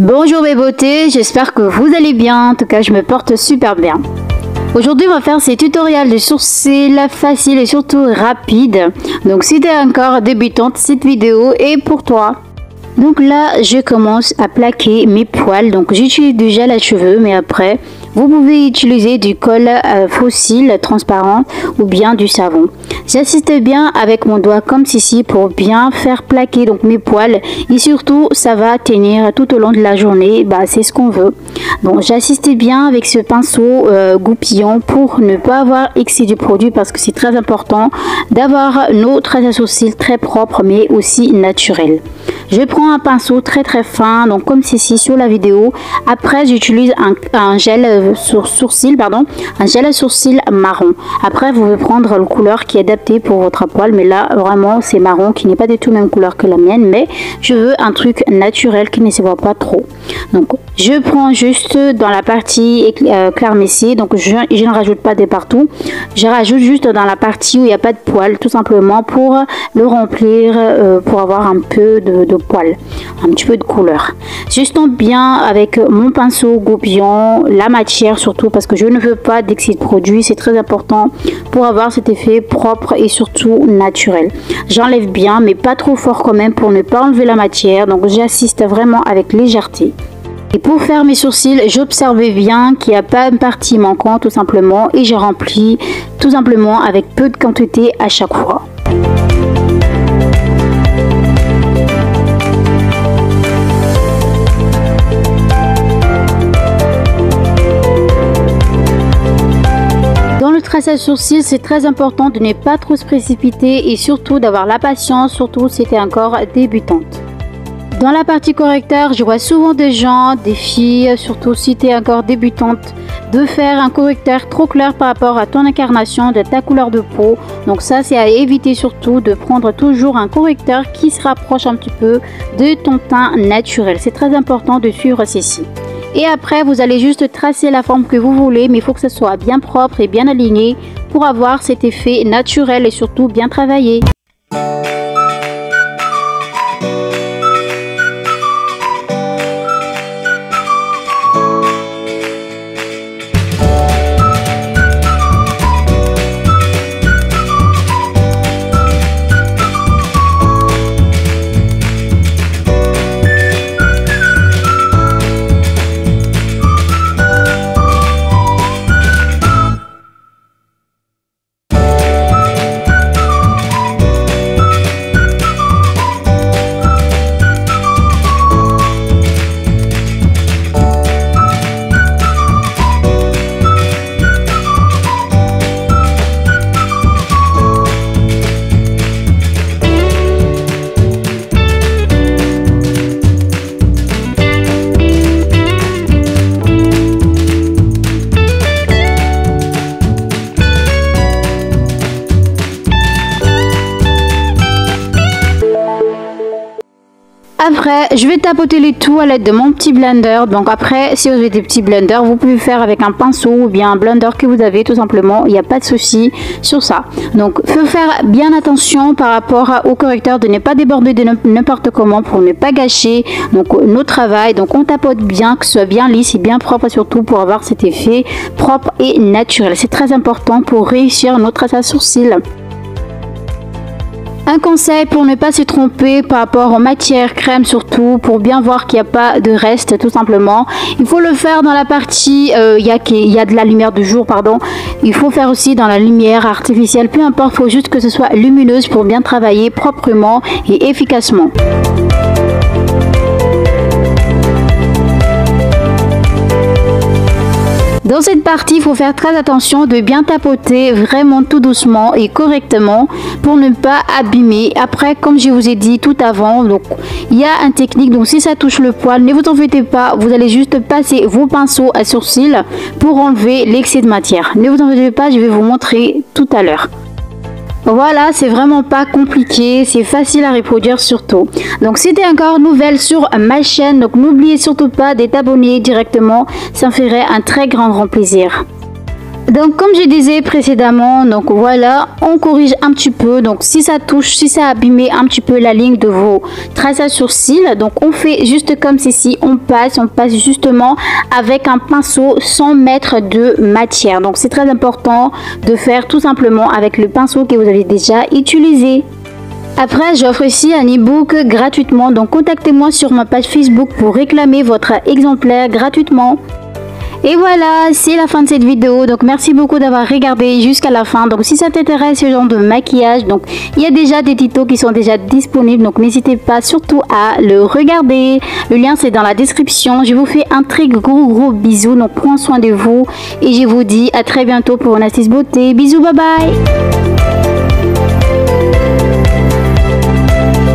Bonjour mes beautés, j'espère que vous allez bien, en tout cas je me porte super bien. Aujourd'hui on va faire ces tutoriels de sourcils faciles et surtout rapides. Donc si tu es encore débutante, cette vidéo est pour toi. Donc là je commence à plaquer mes poils, donc j'utilise du gel à cheveux mais après vous pouvez utiliser du colle fossile transparent ou bien du savon. J'assiste bien avec mon doigt comme ceci pour bien faire plaquer donc mes poils et surtout ça va tenir tout au long de la journée, c'est ce qu'on veut. Donc j'assiste bien avec ce pinceau goupillon pour ne pas avoir excès du produit parce que c'est très important d'avoir nos traces à sourcils très propres mais aussi naturelles. Je prends un pinceau très fin, donc comme ceci sur la vidéo. Après j'utilise un gel un gel à sourcils marron. Après vous pouvez prendre la couleur qui est adaptée pour votre poil, mais là vraiment c'est marron qui n'est pas du tout la même couleur que la mienne, mais je veux un truc naturel qui ne se voit pas trop. Donc je prends juste dans la partie éclaircie, donc je ne rajoute pas de partout, je rajoute juste dans la partie où il n'y a pas de poils, tout simplement pour le remplir, pour avoir un peu de poils, un petit peu de couleur. J'estompe bien avec mon pinceau goupillon la matière, surtout parce que je ne veux pas d'excès de produit, c'est très important pour avoir cet effet propre et surtout naturel. J'enlève bien mais pas trop fort quand même pour ne pas enlever la matière, donc j'assiste vraiment avec légèreté. Et pour faire mes sourcils, j'observe bien qu'il n'y a pas une partie manquante tout simplement et je remplis tout simplement avec peu de quantité à chaque fois. Dans le traçage sourcils, c'est très important de ne pas trop se précipiter et surtout d'avoir la patience, surtout si tu es encore débutante. Dans la partie correcteur, je vois souvent des gens, des filles, surtout si tu es encore débutante, de faire un correcteur trop clair par rapport à ton incarnation, de ta couleur de peau. Donc ça, c'est à éviter surtout de prendre toujours un correcteur qui se rapproche un petit peu de ton teint naturel. C'est très important de suivre ceci. Et après, vous allez juste tracer la forme que vous voulez, mais il faut que ce soit bien propre et bien aligné pour avoir cet effet naturel et surtout bien travaillé. Après, je vais tapoter les tout à l'aide de mon petit blender. Donc après, si vous avez des petits blenders, vous pouvez faire avec un pinceau ou bien un blender que vous avez tout simplement. Il n'y a pas de souci sur ça. Donc, il faut faire bien attention par rapport au correcteur de ne pas déborder de n'importe comment pour ne pas gâcher donc nos travail. Donc, on tapote bien, que ce soit bien lisse et bien propre surtout pour avoir cet effet propre et naturel. C'est très important pour réussir notre traçage sourcils. Un conseil pour ne pas se tromper par rapport aux matières crème, surtout pour bien voir qu'il n'y a pas de reste tout simplement. Il faut le faire dans la partie il y a de la lumière de jour, pardon. Il faut faire aussi dans la lumière artificielle, peu importe, il faut juste que ce soit lumineuse pour bien travailler proprement et efficacement. Dans cette partie, il faut faire très attention de bien tapoter vraiment tout doucement et correctement pour ne pas abîmer. Après, comme je vous ai dit tout avant, donc il y a une technique. Donc si ça touche le poil, ne vous en faites pas. Vous allez juste passer vos pinceaux à sourcils pour enlever l'excès de matière. Ne vous en faites pas, je vais vous montrer tout à l'heure. Voilà, c'est vraiment pas compliqué, c'est facile à reproduire surtout. Donc si tu es encore nouvelle sur ma chaîne, donc n'oubliez surtout pas de t'abonner directement, ça me ferait un très grand plaisir. Donc comme je disais précédemment, donc voilà, on corrige un petit peu. Donc si ça touche, si ça a abîmé un petit peu la ligne de vos traçages sourcils, donc on fait juste comme ceci, on passe justement avec un pinceau sans mettre de matière. Donc c'est très important de faire tout simplement avec le pinceau que vous avez déjà utilisé. Après, j'offre ici un e-book gratuitement, donc contactez-moi sur ma page Facebook pour réclamer votre exemplaire gratuitement. Et voilà, c'est la fin de cette vidéo. Donc merci beaucoup d'avoir regardé jusqu'à la fin. Donc si ça t'intéresse ce genre de maquillage, donc il y a déjà des tutos qui sont déjà disponibles. Donc n'hésitez pas surtout à le regarder. Le lien c'est dans la description. Je vous fais un très gros bisou. Donc prends soin de vous et je vous dis à très bientôt pour une astuce beauté. Bisous, bye bye.